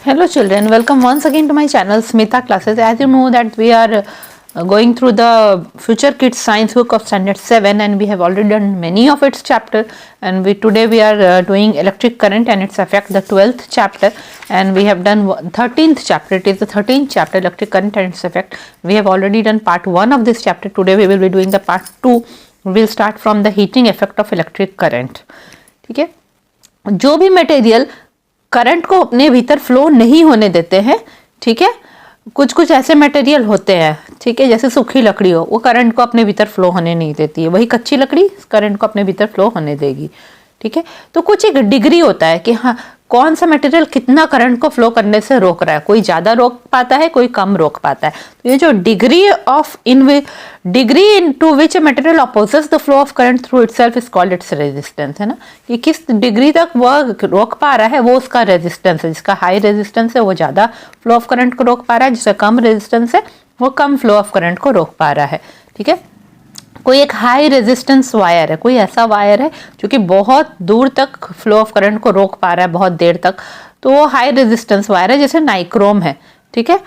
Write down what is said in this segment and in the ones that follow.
Hello children, welcome once again to my channel Smita Classes. As you know that we are going through the Future Kids Science book of standard 7 and we have already done many of its chapter, and today we are doing electric current and its effect, the 12th chapter, and we have done 13th chapter. It is the 13th chapter, electric current and its effect. We have already done part 1 of this chapter. Today we will be doing the part 2. We will start from the heating effect of electric current. ठीक है, जो भी material current को अपने भीतर flow नहीं होने देते हैं, ठीक है, कुछ कुछ ऐसे मटेरियल होते हैं, ठीक है, जैसे सूखी लकड़ी हो, वो करंट को अपने भीतर फ्लो होने नहीं देती है, वही कच्ची लकड़ी करंट को अपने भीतर फ्लो होने देगी, ठीक है। तो कुछ एक डिग्री होता है कि हाँ कौन सा मटेरियल कितना करंट को फ्लो करने से रोक रहा है, कोई ज़्यादा रोक पाता है, कोई कम रोक पाता है। तो ये जो degree into which material opposes the flow of current through itself is called its resistance, है ना, कि किस डिग्री तक वह रोक पा रहा है वो उसका रेजिस्टेंस है। जिसका हाई रेजिस्टेंस है वो ज़्यादा फ्लो ऑफ करंट को रोक पा रहा है, जिसका कम रेजिस्टेंस है वो कम फ्लो ऑफ करंट को रोक पा रहा है, ठीक है। कोई एक हाई रेजिस्टेंस वायर है, कोई ऐसा वायर है जो कि बहुत दूर तक फ्लो ऑफ करंट को रोक पा रहा है, बहुत देर तक, तो वो हाई रेजिस्टेंस वायर है, जैसे नाइक्रोम है, ठीक है।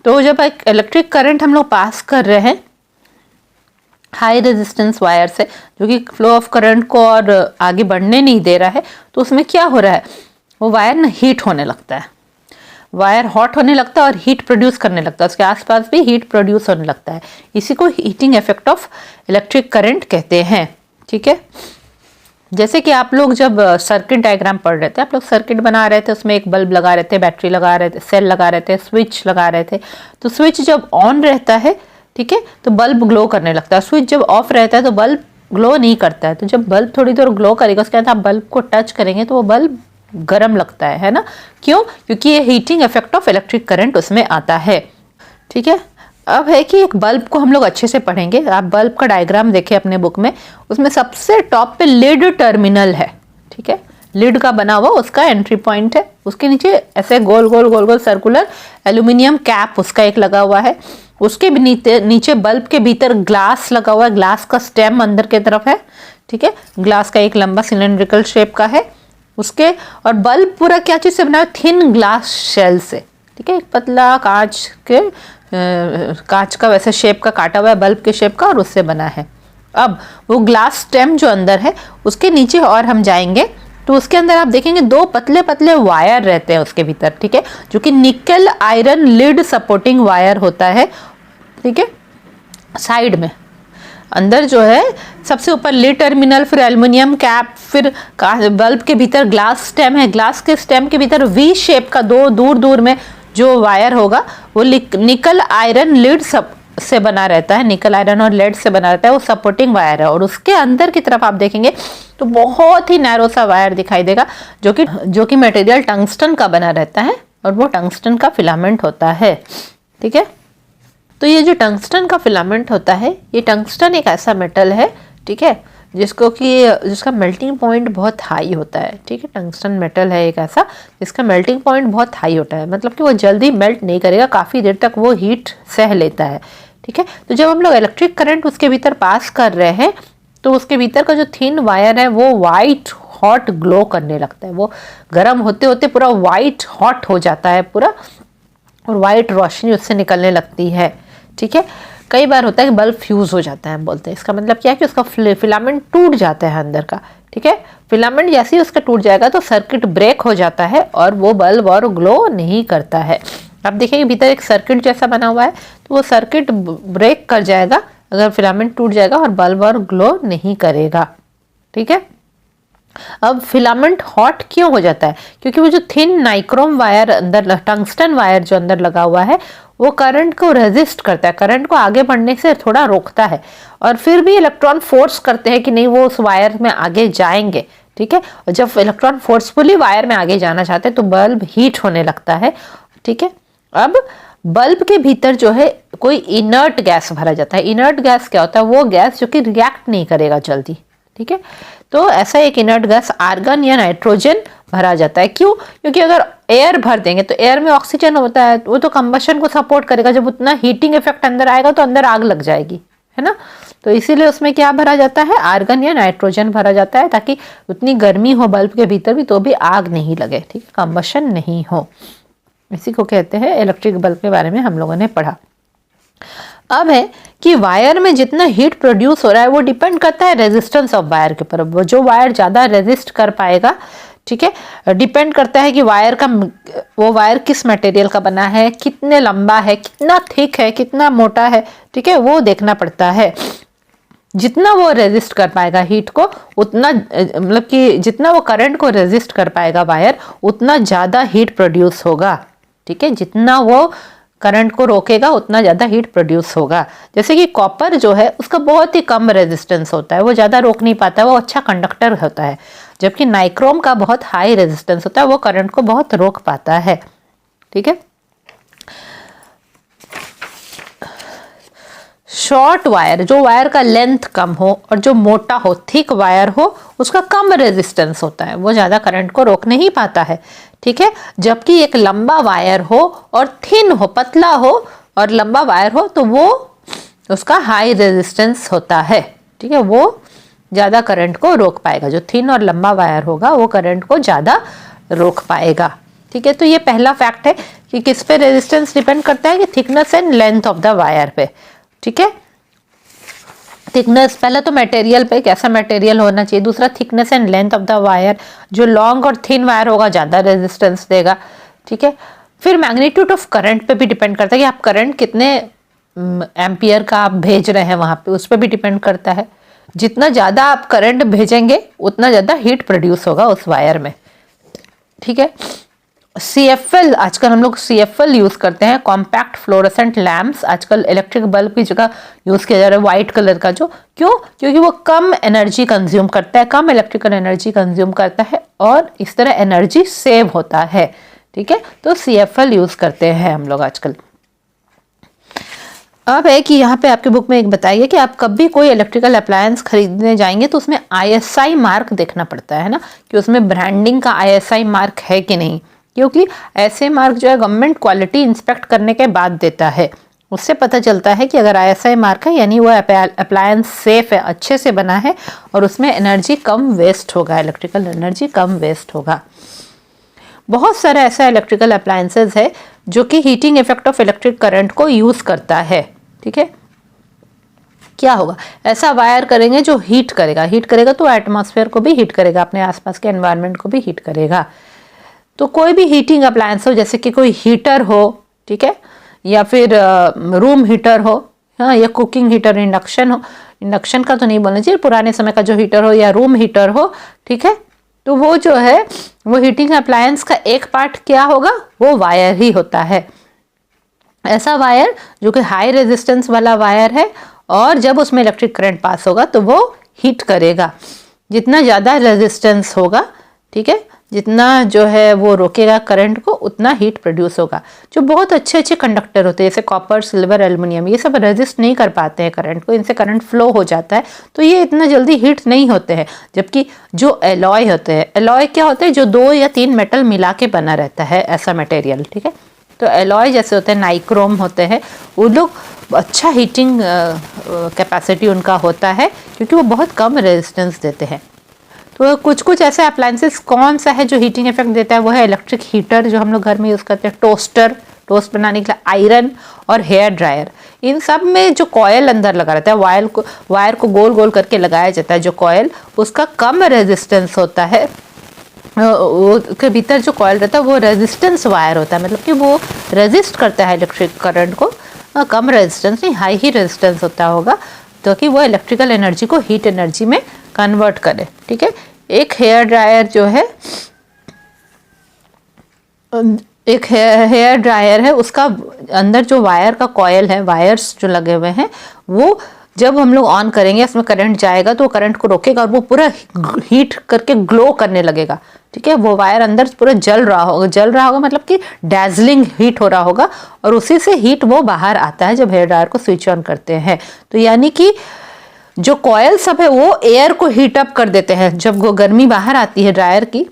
तो जब एक इलेक्ट्रिक करंट हम लोग पास कर रहे हैं हाई रेजिस्टेंस वायर से, जो कि फ्लो ऑफ करंट को और आगे बढ़ने नहीं दे रहा है, तो उसमें क्या हो रहा है, वो वायर ना हीट होने लगता है, वायर हॉट होने लगता है और हीट प्रोड्यूस करने लगता है, उसके आसपास भी हीट प्रोड्यूस होने लगता है। इसी को heating effect of electric current कहते हैं, ठीक है। जैसे कि आप लोग जब सर्किट डायग्राम पढ़ रहे थे, आप लोग सर्किट बना रहे थे, उसमें एक बल्ब लगा रहे थे, बैटरी लगा रहे थे, सेल लगा रहे थे, स्विच लगा रहे थे। तो स्विच जब ऑन रहता है, ठीक है, तो बल्ब ग्लो करने लगता है। स्विच जब ऑफ रहता है तो बल्ब ग्लो नहीं करता है। तो जब बल्ब थोड़ी देर ग्लो करेगा, उसके बाद आप बल्ब को टच करेंगे तो वो बल्ब गर्म लगता है ना, क्यों? क्योंकि ये heating effect of electric current उसमें आता है, ठीक है। अब है कि एक बल्ब को हम लोग अच्छे से पढ़ेंगे। आप बल्ब का डायग्राम देखें अपने बुक में, उसमें सबसे टॉप पे लिड टर्मिनल है, ठीक है, लिड का बना हुआ उसका एंट्री पॉइंट है। उसके नीचे ऐसे गोल गोल गोल गोल सर्कुलर एल्यूमिनियम कैप उसका एक लगा हुआ है। उसके नीचे बल्ब के भीतर ग्लास लगा हुआ है, ग्लास का स्टेम अंदर की तरफ है, ठीक है, ग्लास का एक लंबा सिलेंड्रिकल शेप का है उसके। और बल्ब पूरा क्या चीज़ से बना है, थिन ग्लास शेल से, ठीक है, एक पतला कांच का वैसे शेप का काटा हुआ है बल्ब के शेप का, और उससे बना है। अब वो ग्लास स्टेम जो अंदर है उसके नीचे और हम जाएंगे तो उसके अंदर आप देखेंगे दो पतले पतले वायर रहते हैं उसके भीतर, ठीक है, जो कि निकल आयरन लिड सपोर्टिंग वायर होता है, ठीक है। साइड में अंदर जो है सबसे ऊपर लिड टर्मिनल, फिर एल्युमिनियम कैप, फिर बल्ब के भीतर ग्लास स्टेम है, ग्लास के स्टेम के भीतर वी शेप का दो दूर दूर में जो वायर होगा वो निकल आयरन लिड से बना रहता है, निकल आयरन और लेड से बना रहता है, वो सपोर्टिंग वायर है। और उसके अंदर की तरफ आप देखेंगे तो बहुत ही नैरो सा वायर दिखाई देगा जो कि मटेरियल टंगस्टन का बना रहता है, और वो टंगस्टन का फिलामेंट होता है, ठीक है। तो ये जो टंगस्टन का फिलामेंट होता है, ये टंगस्टन एक ऐसा मेटल है, ठीक है, जिसका मेल्टिंग पॉइंट बहुत हाई होता है, ठीक है। टंगस्टन मेटल है एक ऐसा जिसका मेल्टिंग पॉइंट बहुत हाई होता है, मतलब कि वो जल्दी मेल्ट नहीं करेगा, काफ़ी देर तक वो हीट सह लेता है, ठीक है। तो जब हम लोग इलेक्ट्रिक करंट उसके भीतर पास कर रहे हैं तो उसके भीतर का जो थिन वायर है वो वाइट हॉट ग्लो करने लगता है, वो गर्म होते होते पूरा वाइट हॉट हो जाता है पूरा, और वाइट रोशनी उससे निकलने लगती है, ठीक है। कई बार होता है कि बल्ब फ्यूज हो जाता है, हम बोलते हैं, इसका मतलब क्या है कि उसका फिलामेंट टूट जाता है अंदर का, ठीक है। फिलामेंट जैसे ही उसका टूट जाएगा तो सर्किट ब्रेक हो जाता है और वो बल्ब और ग्लो नहीं करता है। आप देखिए भीतर एक सर्किट जैसा बना हुआ है, तो वो सर्किट ब्रेक कर जाएगा अगर फिलामेंट टूट जाएगा और बल्ब और ग्लो नहीं करेगा, ठीक है। अब फिलामेंट हॉट क्यों हो जाता है? क्योंकि वो जो थिन नाइक्रोम वायर अंदर, टंगस्टन वायर जो अंदर लगा हुआ है, वो करंट को रेजिस्ट करता है, करंट को आगे बढ़ने से थोड़ा रोकता है, और फिर भी इलेक्ट्रॉन फोर्स करते हैं कि नहीं वो उस वायर में आगे जाएंगे, ठीक है। और जब इलेक्ट्रॉन फोर्सफुली वायर में आगे जाना चाहते हैं तो बल्ब हीट होने लगता है, ठीक है। अब बल्ब के भीतर जो है कोई इनर्ट गैस भरा जाता है। इनर्ट गैस क्या होता है? वो गैस जो कि रिएक्ट नहीं करेगा जल्दी, ठीक है। तो ऐसा एक इनर्ट गैस आर्गन या नाइट्रोजन भरा जाता है। क्यों? क्योंकि अगर एयर भर देंगे तो एयर में ऑक्सीजन होता है, वो तो कंबशन को सपोर्ट करेगा, जब उतना हीटिंग इफेक्ट अंदर आएगा तो अंदर आग लग जाएगी, है ना। तो इसीलिए उसमें क्या भरा जाता है? आर्गन या नाइट्रोजन भरा जाता है, ताकि उतनी गर्मी हो बल्ब के भीतर भी तो भी आग नहीं लगे, ठीक है, कंबशन नहीं हो। इसी को कहते हैं इलेक्ट्रिक बल्ब के बारे में हम लोगों ने पढ़ा। अब है कि वायर में जितना हीट प्रोड्यूस हो रहा है वो डिपेंड करता है रेजिस्टेंस ऑफ वायर के ऊपर। जो वायर ज़्यादा रेजिस्ट कर पाएगा, ठीक है, डिपेंड करता है कि वायर का वो वायर किस मटेरियल का बना है, कितने लंबा है, कितना थिक है, कितना मोटा है, ठीक है, वो देखना पड़ता है। जितना वो रेजिस्ट कर पाएगा हीट को उतना, मतलब कि जितना वो करंट को रेजिस्ट कर पाएगा वायर, उतना ज़्यादा हीट प्रोड्यूस होगा, ठीक है। जितना वो करंट को रोकेगा उतना ज़्यादा हीट प्रोड्यूस होगा। जैसे कि कॉपर जो है उसका बहुत ही कम रेजिस्टेंस होता है, वो ज़्यादा रोक नहीं पाता, वो अच्छा कंडक्टर होता है। जबकि नाइक्रोम का बहुत हाई रेजिस्टेंस होता है, वो करंट को बहुत रोक पाता है, ठीक है। शॉर्ट वायर, जो वायर का लेंथ कम हो और जो मोटा हो, थिक वायर हो, उसका कम रेजिस्टेंस होता है, वो ज़्यादा करंट को रोक नहीं पाता है, ठीक है। जबकि एक लंबा वायर हो और थिन हो, पतला हो और लंबा वायर हो, तो वो उसका हाई रेजिस्टेंस होता है, ठीक है, वो ज़्यादा करंट को रोक पाएगा। जो थिन और लंबा वायर होगा वो करंट को ज़्यादा रोक पाएगा, ठीक है। तो ये पहला फैक्ट है कि किस पे रेजिस्टेंस डिपेंड करता है, कि thickness and length of the wire पे, ठीक है। थिकनेस, पहला तो मटेरियल पे, कैसा मटेरियल होना चाहिए। दूसरा thickness and length of the wire, जो लॉन्ग और थिन वायर होगा ज़्यादा रेजिस्टेंस देगा, ठीक है। फिर मैग्नीट्यूड ऑफ करंट पे भी डिपेंड करता है कि आप करंट कितने एम्पियर का आप भेज रहे हैं वहाँ पे, उस पर भी डिपेंड करता है। जितना ज़्यादा आप करंट भेजेंगे उतना ज़्यादा हीट प्रोड्यूस होगा उस वायर में, ठीक है। CFL, आजकल हम लोग CFL यूज़ करते हैं, कॉम्पैक्ट फ्लोरोसेंट लैम्प्स, आजकल इलेक्ट्रिक बल्ब की जगह यूज़ किया जा रहा है, वाइट कलर का। जो क्यों? क्योंकि वो कम एनर्जी कंज्यूम करता है, कम इलेक्ट्रिकल एनर्जी कंज्यूम करता है और इस तरह एनर्जी सेव होता है, ठीक है। तो CFL यूज़ करते हैं हम लोग आजकल। अब है कि यहाँ पे आपके बुक में एक बताइए कि आप कभी कोई इलेक्ट्रिकल अप्लायंस खरीदने जाएंगे तो उसमें ISI मार्क देखना पड़ता है ना, कि उसमें ब्रांडिंग का ISI मार्क है कि नहीं, क्योंकि ऐसे मार्क जो है गवर्नमेंट क्वालिटी इंस्पेक्ट करने के बाद देता है। उससे पता चलता है कि अगर ISI मार्क है यानी वो अप्लायंस सेफ है, अच्छे से बना है और उसमें एनर्जी कम वेस्ट होगा, इलेक्ट्रिकल एनर्जी कम वेस्ट होगा। बहुत सारे ऐसा इलेक्ट्रिकल अप्लायंसेज है जो कि heating effect of electric current को यूज़ करता है, ठीक है। क्या होगा, ऐसा वायर करेंगे जो हीट करेगा तो एटमॉस्फेयर को भी हीट करेगा, अपने आसपास के एनवायरनमेंट को भी हीट करेगा। तो कोई भी हीटिंग अप्लायंस हो, जैसे कि कोई हीटर हो, ठीक है, या फिर रूम हीटर हो, हाँ, या कुकिंग हीटर, इंडक्शन हो, इंडक्शन का तो नहीं बोलना चाहिए, पुराने समय का जो हीटर हो या रूम हीटर हो, ठीक है, तो वो जो है वो हीटिंग अप्लायंस का एक पार्ट क्या होगा, वो वायर ही होता है। ऐसा वायर जो कि हाई रेजिस्टेंस वाला वायर है और जब उसमें इलेक्ट्रिक करंट पास होगा तो वो हीट करेगा। जितना ज़्यादा रेजिस्टेंस होगा, ठीक है, जितना जो है वो रोकेगा करंट को, उतना हीट प्रोड्यूस होगा। जो बहुत अच्छे अच्छे कंडक्टर होते हैं जैसे कॉपर, सिल्वर, एल्युमिनियम, ये सब रेजिस्ट नहीं कर पाते हैं करंट को, इनसे करंट फ्लो हो जाता है, तो ये इतना जल्दी हीट नहीं होते हैं। जबकि जो एलॉय होते हैं, एलॉय क्या होते हैं, जो 2 या 3 मेटल मिला के बना रहता है ऐसा मटेरियल, ठीक है। तो एलॉय जैसे होते हैं, नाइक्रोम होते हैं, वो लोग अच्छा हीटिंग कैपेसिटी उनका होता है क्योंकि वो बहुत कम रेजिस्टेंस देते हैं। तो कुछ कुछ ऐसे अप्लायंसेस कौन सा है जो हीटिंग इफेक्ट देता है, वो है इलेक्ट्रिक हीटर जो हम लोग घर में यूज़ करते हैं, टोस्टर, टोस्ट बनाने के लिए, आयरन और हेयर ड्रायर। इन सब में जो कॉयल अंदर लगा रहता है, वायर को गोल गोल करके लगाया जाता है, जो कॉयल, उसका कम रेजिस्टेंस होता है, वो के भीतर जो कॉयल रहता है वो रेजिस्टेंस वायर होता है, मतलब कि वो रेजिस्ट करता है इलेक्ट्रिक करंट को, कम रेजिस्टेंस नहीं, हाई ही रेजिस्टेंस होता होगा, तो कि वो इलेक्ट्रिकल एनर्जी को हीट एनर्जी में कन्वर्ट करे, ठीक है। एक हेयर ड्रायर जो है, एक हेयर ड्रायर है, उसका अंदर जो वायर का कॉयल है, वायर्स जो लगे हुए हैं, वो जब हम लोग ऑन करेंगे उसमें करंट जाएगा तो करंट को रोकेगा और वो पूरा हीट करके ग्लो करने लगेगा, ठीक है। वो वायर अंदर पूरा जल रहा होगा, मतलब कि डैजलिंग हीट हो रहा होगा और उसी से हीट वो बाहर आता है जब हेयर ड्रायर को स्विच ऑन करते हैं। तो यानी कि जो कॉयल सब है वो एयर को हीट अप कर देते हैं। जब वो गर्मी बाहर आती है ड्रायर की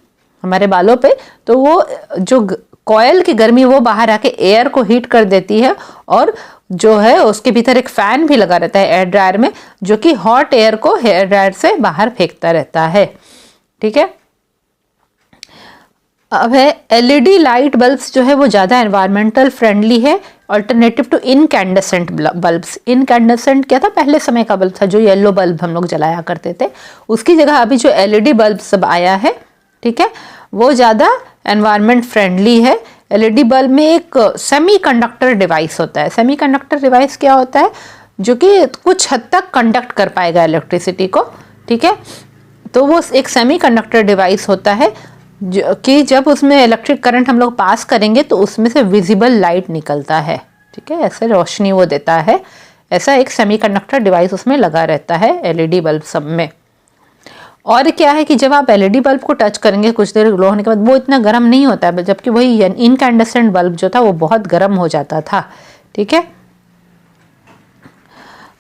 हमारे बालों पे, तो वो जो कॉयल की गर्मी वो बाहर आके एयर को हीट कर देती है और जो है उसके भीतर एक फैन भी लगा रहता है एयर ड्रायर में, जो कि हॉट एयर को हेयर ड्रायर से बाहर फेंकता रहता है, ठीक है। अब है एलईडी लाइट बल्ब्स जो है वो ज़्यादा एनवायरमेंटल फ्रेंडली है alternative to incandescent bulbs. Incandescent क्या था, पहले समय का बल्ब था जो येलो बल्ब हम लोग जलाया करते थे, उसकी जगह अभी जो एलईडी बल्ब सब आया है, ठीक है, वो ज़्यादा एनवायरमेंट फ्रेंडली है। एलईडी बल्ब में एक सेमीकंडक्टर डिवाइस होता है। सेमीकंडक्टर डिवाइस क्या होता है, जो कि कुछ हद तक कंडक्ट कर पाएगा इलेक्ट्रिसिटी को, ठीक है। तो वो एक सेमीकंडक्टर डिवाइस होता है कि जब उसमें इलेक्ट्रिक करंट हम लोग पास करेंगे तो उसमें से विजिबल लाइट निकलता है, ठीक है, ऐसे रोशनी वो देता है। ऐसा एक सेमीकंडक्टर डिवाइस उसमें लगा रहता है एलईडी बल्ब सब में। और क्या है कि जब आप एलईडी बल्ब को टच करेंगे कुछ देर ग्लो होने के बाद वो इतना गर्म नहीं होता है, जबकि वही इनकैंडेसेंट बल्ब जो था वो बहुत गर्म हो जाता था, ठीक है।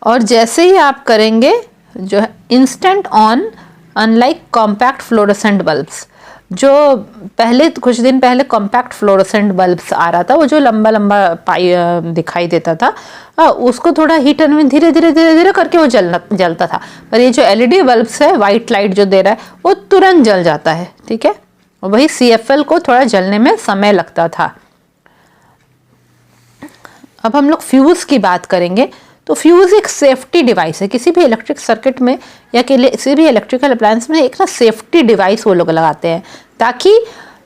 और जैसे ही आप करेंगे जो है instant on, unlike compact fluorescent bulbs, जो पहले कुछ दिन पहले कॉम्पैक्ट फ्लोरोसेंट बल्ब्स आ रहा था, वो जो लंबा लंबा पाई दिखाई देता था, उसको थोड़ा हीटर में धीरे धीरे धीरे धीरे करके वो जलता था। पर ये जो एलईडी बल्ब्स है, वाइट लाइट जो दे रहा है, वो तुरंत जल जाता है, ठीक है। और वही CFL को थोड़ा जलने में समय लगता था। अब हम लोग फ्यूज की बात करेंगे। तो फ्यूज एक सेफ्टी डिवाइस है। किसी भी इलेक्ट्रिक सर्किट में या किसी भी इलेक्ट्रिकल अप्लायंस में एक ना सेफ्टी डिवाइस वो लोग लगाते हैं, ताकि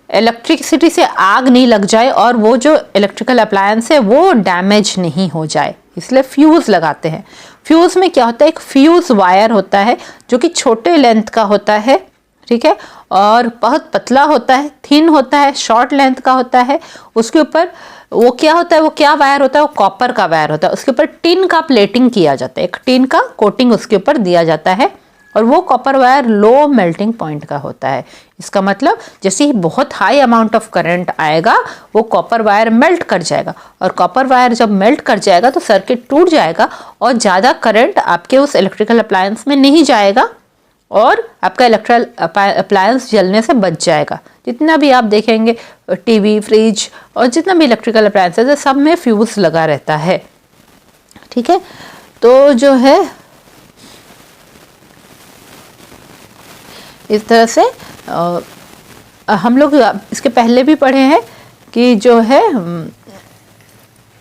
इलेक्ट्रिसिटी से आग नहीं लग जाए और वो जो इलेक्ट्रिकल अप्लायंस है वो डैमेज नहीं हो जाए, इसलिए फ्यूज लगाते हैं। फ्यूज में क्या होता है, एक फ्यूज वायर होता है जो कि छोटे लेंथ का होता है, ठीक है, और बहुत पतला होता है, थिन होता है, शॉर्ट लेंथ का होता है। उसके ऊपर वो क्या होता है, वो क्या वायर होता है, वो कॉपर का वायर होता है। उसके ऊपर टिन का प्लेटिंग किया जाता है, एक टिन का कोटिंग उसके ऊपर दिया जाता है, और वो copper wire low melting point का होता है। इसका मतलब जैसे ही बहुत हाई अमाउंट ऑफ करंट आएगा वो कॉपर वायर मेल्ट कर जाएगा, और कॉपर वायर जब मेल्ट कर जाएगा तो सर्किट टूट जाएगा और ज़्यादा करंट आपके उस इलेक्ट्रिकल अप्लायंस में नहीं जाएगा और आपका इलेक्ट्रिकल अप्लायंस जलने से बच जाएगा। जितना भी आप देखेंगे टीवी, फ्रिज और जितना भी इलेक्ट्रिकल अप्लायंसेस है, सब में फ्यूज लगा रहता है, ठीक है। तो जो है इस तरह से हम लोग इसके पहले भी पढ़े हैं कि जो है,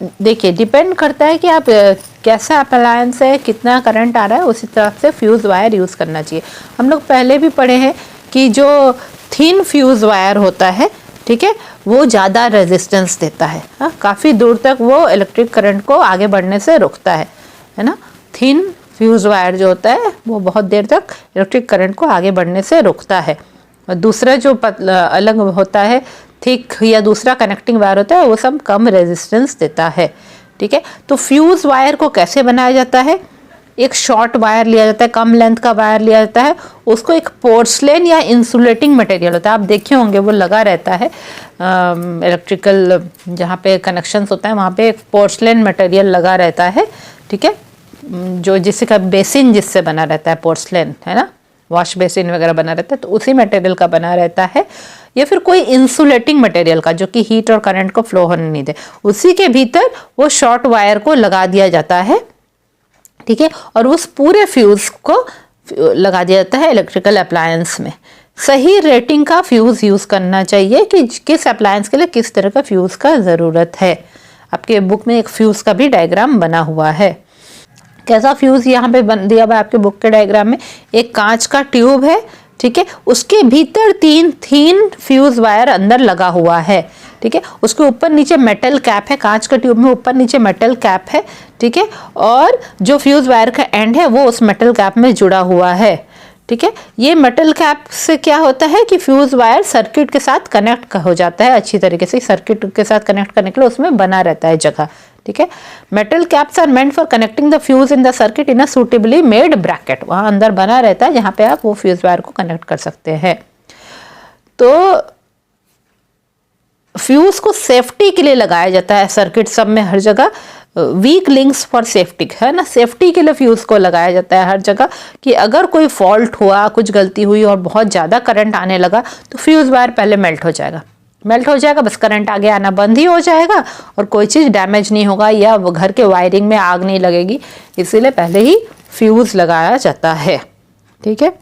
देखिए डिपेंड करता है कि आप कैसा अप्लायंस है, कितना करंट आ रहा है, उसी तरह से फ्यूज़ वायर यूज़ करना चाहिए। हम लोग पहले भी पढ़े हैं कि जो थिन फ्यूज़ वायर होता है, ठीक है, वो ज़्यादा रेजिस्टेंस देता है, काफ़ी दूर तक वो इलेक्ट्रिक करंट को आगे बढ़ने से रोकता है ना। थिन फ्यूज़ वायर जो होता है वो बहुत देर तक इलेक्ट्रिक करंट को आगे बढ़ने से रोकता है। और दूसरा जो अलग होता है, थिक या दूसरा कनेक्टिंग वायर होता है, वो सब कम रेजिस्टेंस देता है, ठीक है। तो फ्यूज़ वायर को कैसे बनाया जाता है, एक शॉर्ट वायर लिया जाता है, कम लेंथ का वायर लिया जाता है, उसको एक पोर्सलेन या इंसुलेटिंग मटेरियल होता है, आप देखे होंगे वो लगा रहता है इलेक्ट्रिकल जहाँ पे कनेक्शंस होता है वहाँ पे एक पोर्सलेन मटेरियल लगा रहता है, ठीक है, जो जिसका बेसिन जिससे बना रहता है, पोर्सलेन है ना, वॉश बेसिन वगैरह बना रहता है, तो उसी मटेरियल का बना रहता है, या फिर कोई इंसुलेटिंग मटेरियल का जो कि हीट और करंट को फ्लो होने नहीं दे, उसी के भीतर वो शॉर्ट वायर को लगा दिया जाता है, ठीक है, और उस पूरे फ्यूज को लगा दिया जाता है इलेक्ट्रिकल अप्लायंस में। सही रेटिंग का फ्यूज यूज करना चाहिए कि किस अप्लायंस के लिए किस तरह का फ्यूज का ज़रूरत है। आपके बुक में एक फ्यूज का भी डायग्राम बना हुआ है। कैसा फ्यूज यहाँ पे दिया हुआ है आपके बुक के डायग्राम में, एक कांच का ट्यूब है, ठीक है, उसके भीतर 3 थिन फ्यूज वायर अंदर लगा हुआ है, ठीक है, उसके ऊपर नीचे मेटल कैप है, कांच का ट्यूब में ऊपर नीचे मेटल कैप है, ठीक है, और जो फ्यूज वायर का एंड है वो उस मेटल कैप में जुड़ा हुआ है, ठीक है। ये मेटल कैप से क्या होता है कि फ्यूज वायर सर्किट के साथ कनेक्ट हो जाता है अच्छी तरीके से, सर्किट के साथ कनेक्ट करने के लिए उसमें बना रहता है जगह, ठीक है। Metal caps are meant for connecting the fuse in the circuit in a suitably made bracket, वहां अंदर बना रहता है जहां पे आप वो फ्यूज वायर को कनेक्ट कर सकते हैं। तो फ्यूज को सेफ्टी के लिए लगाया जाता है सर्किट सब में, हर जगह वीक लिंक्स फॉर सेफ्टी है ना, सेफ्टी के लिए फ्यूज को लगाया जाता है हर जगह, कि अगर कोई फॉल्ट हुआ, कुछ गलती हुई और बहुत ज़्यादा करंट आने लगा तो फ्यूज वायर पहले मेल्ट हो जाएगा, बस करंट आगे आना बंद ही हो जाएगा और कोई चीज़ डैमेज नहीं होगा या घर के वायरिंग में आग नहीं लगेगी, इसीलिए पहले ही फ्यूज लगाया जाता है, ठीक है।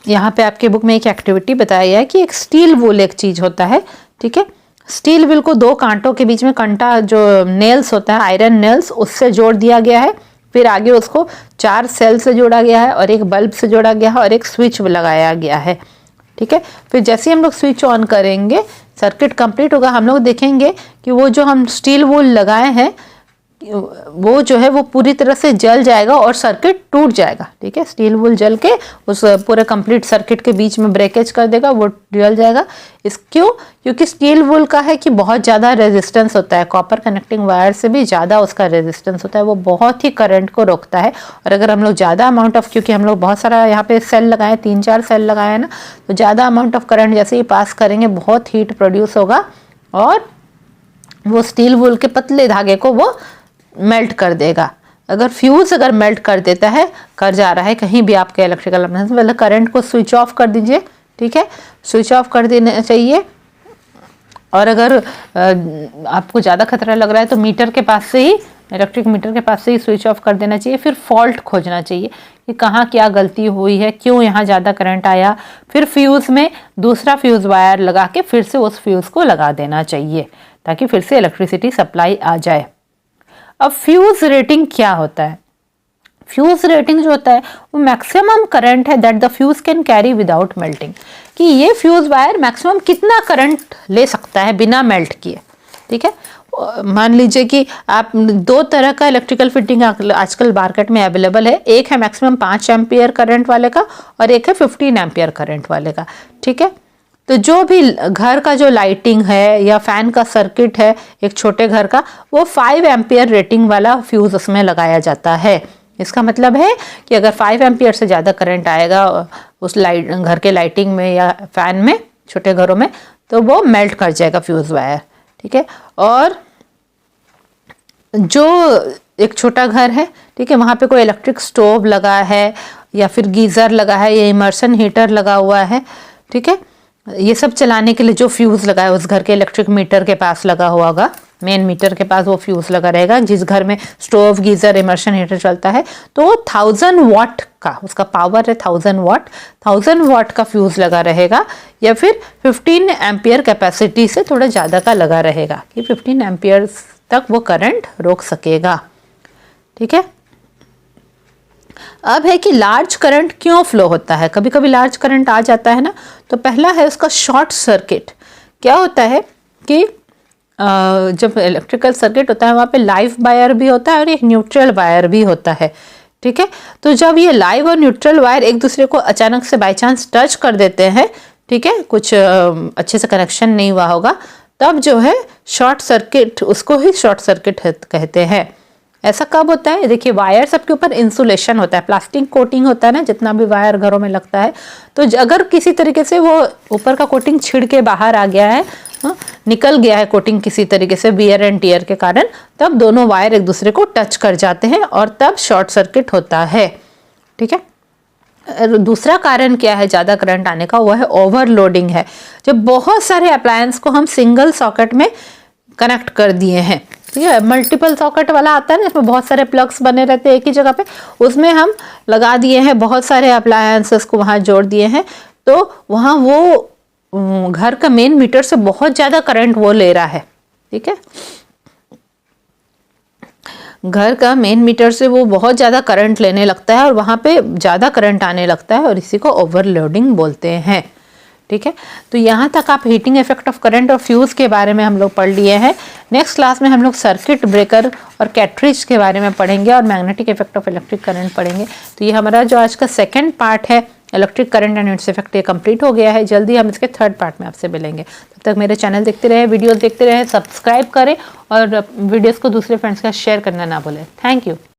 यहाँ पे आपके बुक में एक एक्टिविटी बताया गया है कि एक स्टील वूल एक चीज होता है, ठीक है। स्टील वूल को दो कांटों के बीच में कंटा जो नेल्स होता है, आयरन नेल्स, उससे जोड़ दिया गया है। फिर आगे उसको 4 सेल से जोड़ा गया है और एक बल्ब से जोड़ा गया है और एक स्विच लगाया गया है, ठीक है। फिर जैसे ही हम लोग स्विच ऑन करेंगे सर्किट कंप्लीट होगा। हम लोग देखेंगे कि वो जो हम स्टील वूल लगाए हैं वो जो है वो पूरी तरह से जल जाएगा और सर्किट टूट जाएगा, ठीक है। स्टील वूल जल के उस पूरे कंप्लीट सर्किट के बीच में ब्रेकेज कर देगा, वो जल जाएगा। क्योंकि स्टील वूल का है कि बहुत ज़्यादा रेजिस्टेंस होता है, कॉपर कनेक्टिंग वायर से भी ज़्यादा उसका रेजिस्टेंस होता है, वो बहुत ही करंट को रोकता है। और अगर हम लोग ज़्यादा अमाउंट ऑफ, क्योंकि हम लोग बहुत सारा यहाँ पे सेल लगाए, 3-4 सेल लगाए हैं ना, तो ज़्यादा अमाउंट ऑफ करंट जैसे ही पास करेंगे बहुत हीट प्रोड्यूस होगा और वो स्टील वूल के पतले धागे को वो मेल्ट कर देगा। अगर फ्यूज अगर मेल्ट कर देता है, कर जा रहा है कहीं भी आपके इलेक्ट्रिकल अप्लायंस, पहले करंट को स्विच ऑफ कर दीजिए, ठीक है, स्विच ऑफ कर देना चाहिए। और अगर आपको ज़्यादा खतरा लग रहा है तो मीटर के पास से ही, इलेक्ट्रिक मीटर के पास से ही स्विच ऑफ कर देना चाहिए। फिर फॉल्ट खोजना चाहिए कि कहाँ क्या गलती हुई है, क्यों यहाँ ज़्यादा करंट आया। फिर फ्यूज़ में दूसरा फ्यूज़ वायर लगा के फिर से उस फ्यूज़ को लगा देना चाहिए ताकि फिर से इलेक्ट्रिसिटी सप्लाई आ जाए। अब फ्यूज रेटिंग क्या होता है? फ्यूज रेटिंग जो होता है वो मैक्सिमम करंट है that the fuse can carry without melting, कि ये फ्यूज वायर मैक्सिमम कितना करंट ले सकता है बिना मेल्ट किए, ठीक है। मान लीजिए कि आप 2 तरह का इलेक्ट्रिकल फिटिंग आजकल मार्केट में अवेलेबल है। एक है मैक्सिमम 5 एम्पियर करंट वाले का और एक है 15 एम्पियर करंट वाले का, ठीक है। तो जो भी घर का जो लाइटिंग है या फैन का सर्किट है एक छोटे घर का, वो 5 एम्पियर रेटिंग वाला फ्यूज उसमें लगाया जाता है। इसका मतलब है कि अगर 5 एम्पियर से ज़्यादा करंट आएगा उस घर के लाइटिंग में या फैन में, छोटे घरों में, तो वो मेल्ट कर जाएगा फ्यूज वायर, ठीक है। और जो एक छोटा घर है, ठीक है, वहाँ पे कोई इलेक्ट्रिक स्टोव लगा है या फिर गीज़र लगा है या इमर्शन हीटर लगा हुआ है, ठीक है, ये सब चलाने के लिए जो फ्यूज़ लगा है उस घर के इलेक्ट्रिक मीटर के पास लगा हुआ होगा, मेन मीटर के पास वो फ्यूज़ लगा रहेगा। जिस घर में स्टोव, गीज़र, इमर्शन हीटर चलता है तो 1000 वाट का, उसका पावर है 1000 वाट, 1000 वाट का फ्यूज़ लगा रहेगा या फिर 15 एम्पियर कैपेसिटी से थोड़ा ज़्यादा का लगा रहेगा कि 15 एम्पियर तक वो करंट रोक सकेगा, ठीक है। अब है कि लार्ज करंट क्यों फ्लो होता है। कभी कभी लार्ज करंट आ जाता है ना, तो पहला है उसका शॉर्ट सर्किट। क्या होता है कि जब इलेक्ट्रिकल सर्किट होता है वहाँ पे लाइव वायर भी होता है और एक न्यूट्रल वायर भी होता है, ठीक है। तो जब ये लाइव और न्यूट्रल वायर एक दूसरे को अचानक से बाय चांस टच कर देते हैं, ठीक है, कुछ अच्छे से कनेक्शन नहीं हुआ होगा, तब जो है शॉर्ट सर्किट, उसको ही शॉर्ट सर्किट कहते हैं। ऐसा कब होता है? देखिए, वायर सबके ऊपर इंसुलेशन होता है, प्लास्टिक कोटिंग होता है ना, जितना भी वायर घरों में लगता है। तो अगर किसी तरीके से वो ऊपर का कोटिंग छिड़ के बाहर आ गया है, निकल गया है कोटिंग किसी तरीके से वियर एंड टियर के कारण, तब दोनों वायर एक दूसरे को टच कर जाते हैं और तब शॉर्ट सर्किट होता है, ठीक है। दूसरा कारण क्या है ज़्यादा करंट आने का? वो है ओवरलोडिंग है। जब बहुत सारे अप्लायंस को हम सिंगल सॉकेट में कनेक्ट कर दिए हैं, ठीक है, मल्टीपल सॉकेट वाला आता है ना, इसमें बहुत सारे प्लग्स बने रहते हैं एक ही जगह पे, उसमें हम लगा दिए हैं बहुत सारे अप्लायंसेस को, वहाँ जोड़ दिए हैं, तो वहाँ वो घर का मेन मीटर से बहुत ज़्यादा करंट वो ले रहा है, ठीक है। घर का मेन मीटर से वो बहुत ज़्यादा करंट लेने लगता है और वहाँ पे ज़्यादा करंट आने लगता है और इसी को ओवरलोडिंग बोलते हैं, ठीक है। तो यहाँ तक आप हीटिंग इफेक्ट ऑफ करंट और फ्यूज़ के बारे में हम लोग पढ़ लिए हैं। नेक्स्ट क्लास में हम लोग सर्किट ब्रेकर और कैटरिज के बारे में पढ़ेंगे और magnetic effect of electric current पढ़ेंगे। तो ये हमारा जो आज का सेकेंड पार्ट है electric current and its effect, ये कंप्लीट हो गया है। जल्दी हम इसके थर्ड पार्ट में आपसे मिलेंगे। तब तक मेरे चैनल देखते रहे, वीडियोस देखते रहे, सब्सक्राइब करें और वीडियोस को दूसरे फ्रेंड्स के साथ शेयर करना ना भूलें। Thank you.